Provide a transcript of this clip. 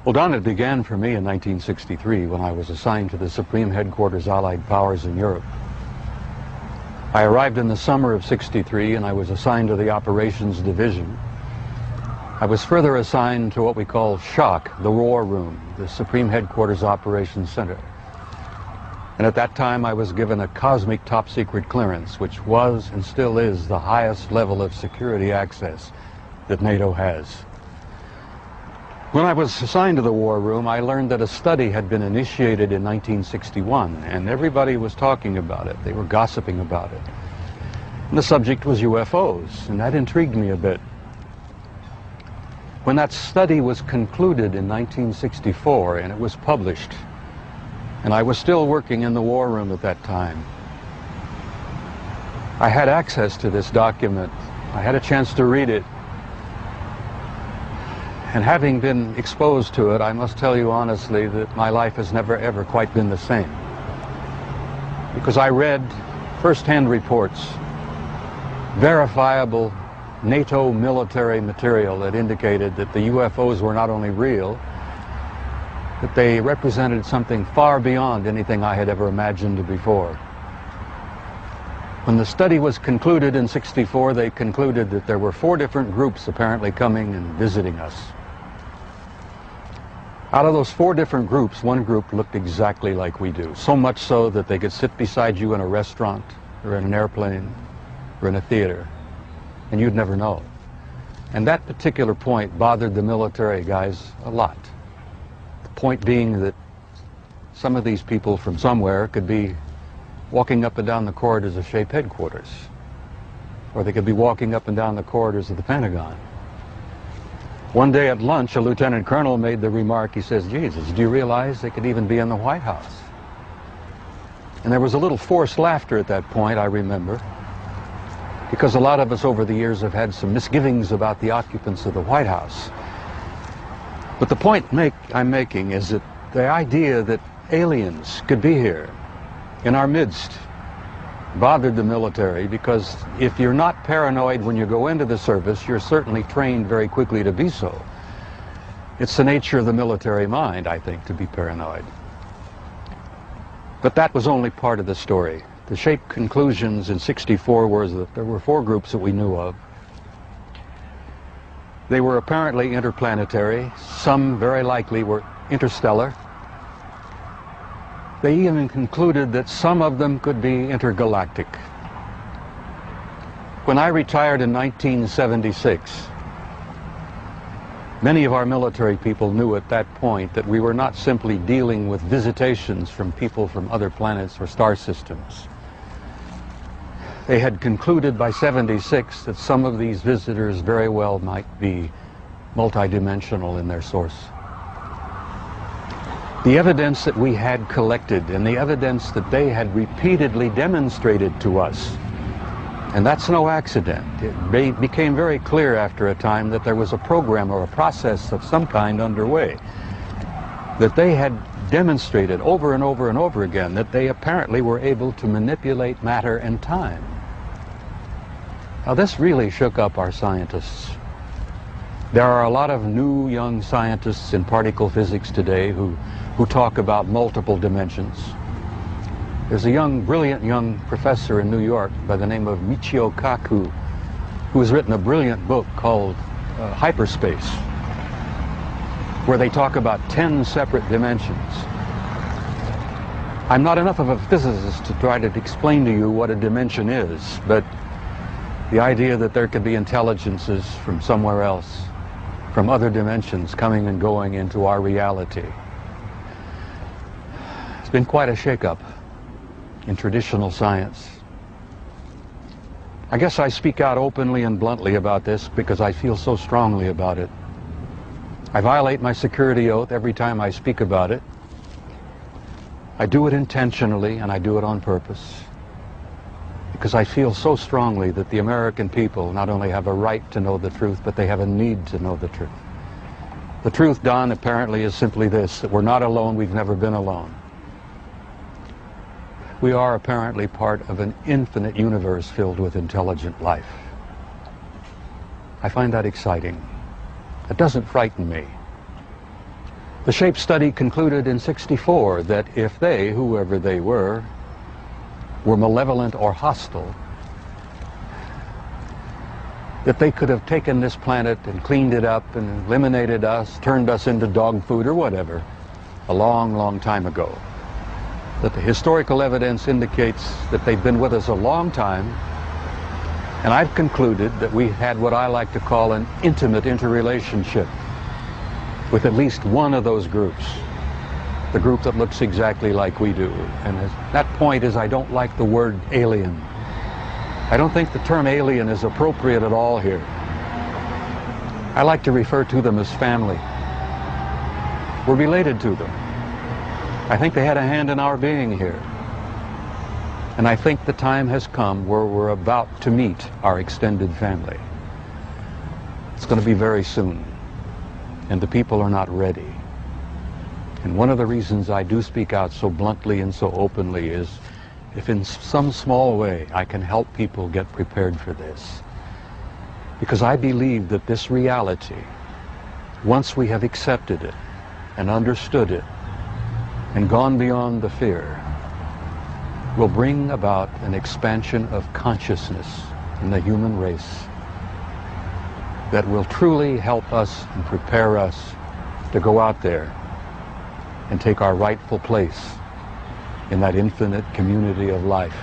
Well, Don, it began for me in 1963 when I was assigned to the Supreme Headquarters Allied Powers in Europe. I arrived in the summer of '63 and I was assigned to the Operations Division. I was further assigned to what we call SHOC, the War Room, the Supreme Headquarters Operations Center. And at that time I was given a cosmic top secret clearance, which was and still is the highest level of security access that NATO has. When I was assigned to the War Room, I learned that a study had been initiated in 1961, and everybody was talking about it. They were gossiping about it. And the subject was UFOs, and that intrigued me a bit. When that study was concluded in 1964 and it was published, and I was still working in the War Room at that time, I had access to this document. I had a chance to read it. And having been exposed to it, I must tell you honestly that my life has never ever quite been the same. Because I read first-hand reports, verifiable NATO military material that indicated that the UFOs were not only real, that they represented something far beyond anything I had ever imagined before. When the study was concluded in '64, they concluded that there were 4 different groups apparently coming and visiting us. Out of those 4 different groups, one group looked exactly like we do, so much so that they could sit beside you in a restaurant or in an airplane or in a theater, and you'd never know. And that particular point bothered the military guys a lot. The point being that some of these people from somewhere could be walking up and down the corridors of SHAPE headquarters, or they could be walking up and down the corridors of the Pentagon. One day at lunch, a lieutenant colonel made the remark, he says, "Jesus, do you realize they could even be in the White House?" And there was a little forced laughter at that point, I remember, because a lot of us over the years have had some misgivings about the occupants of the White House. But the point I'm making is that the idea that aliens could be here in our midst bothered the military, because if you're not paranoid when you go into the service, you're certainly trained very quickly to be so. It's the nature of the military mind, I think, to be paranoid. But that was only part of the story. The SHAPE conclusions in '64 were that there were 4 groups that we knew of. They were apparently interplanetary. Some very likely were interstellar. They even concluded that some of them could be intergalactic. When I retired in 1976, many of our military people knew at that point that we were not simply dealing with visitations from people from other planets or star systems. They had concluded by '76 that some of these visitors very well might be multidimensional in their source. The evidence that we had collected and the evidence that they had repeatedly demonstrated to us, and that's no accident. It became very clear after a time that there was a program or a process of some kind underway, that they had demonstrated over and over and over again that they apparently were able to manipulate matter and time. Now, this really shook up our scientists. There are a lot of new young scientists in particle physics today who talk about multiple dimensions. There's a brilliant young professor in New York by the name of Michio Kaku, who has written a brilliant book called Hyperspace, where they talk about 10 separate dimensions. I'm not enough of a physicist to try to explain to you what a dimension is, but the idea that there could be intelligences from somewhere else, from other dimensions, coming and going into our reality. It's been quite a shakeup in traditional science. I guess I speak out openly and bluntly about this because I feel so strongly about it. I violate my security oath every time I speak about it. I do it intentionally and I do it on purpose, because I feel so strongly that the American people not only have a right to know the truth, but they have a need to know the truth. The truth, Don, apparently is simply this, that we're not alone, we've never been alone. We are apparently part of an infinite universe filled with intelligent life. I find that exciting. It doesn't frighten me. The SHAPE study concluded in '64 that if they, whoever they were malevolent or hostile, that they could have taken this planet and cleaned it up and eliminated us, turned us into dog food or whatever, a long, long time ago. That the historical evidence indicates that they've been with us a long time, and I've concluded that we had what I like to call an intimate interrelationship with at least one of those groups, the group that looks exactly like we do. And that point is, I don't like the word alien. I don't think the term alien is appropriate at all here. I like to refer to them as family. We're related to them. I think they had a hand in our being here. And I think the time has come where we're about to meet our extended family. It's going to be very soon. And the people are not ready. And one of the reasons I do speak out so bluntly and so openly is if in some small way I can help people get prepared for this. Because I believe that this reality, once we have accepted it and understood it and gone beyond the fear, will bring about an expansion of consciousness in the human race that will truly help us and prepare us to go out there and take our rightful place in that infinite community of life.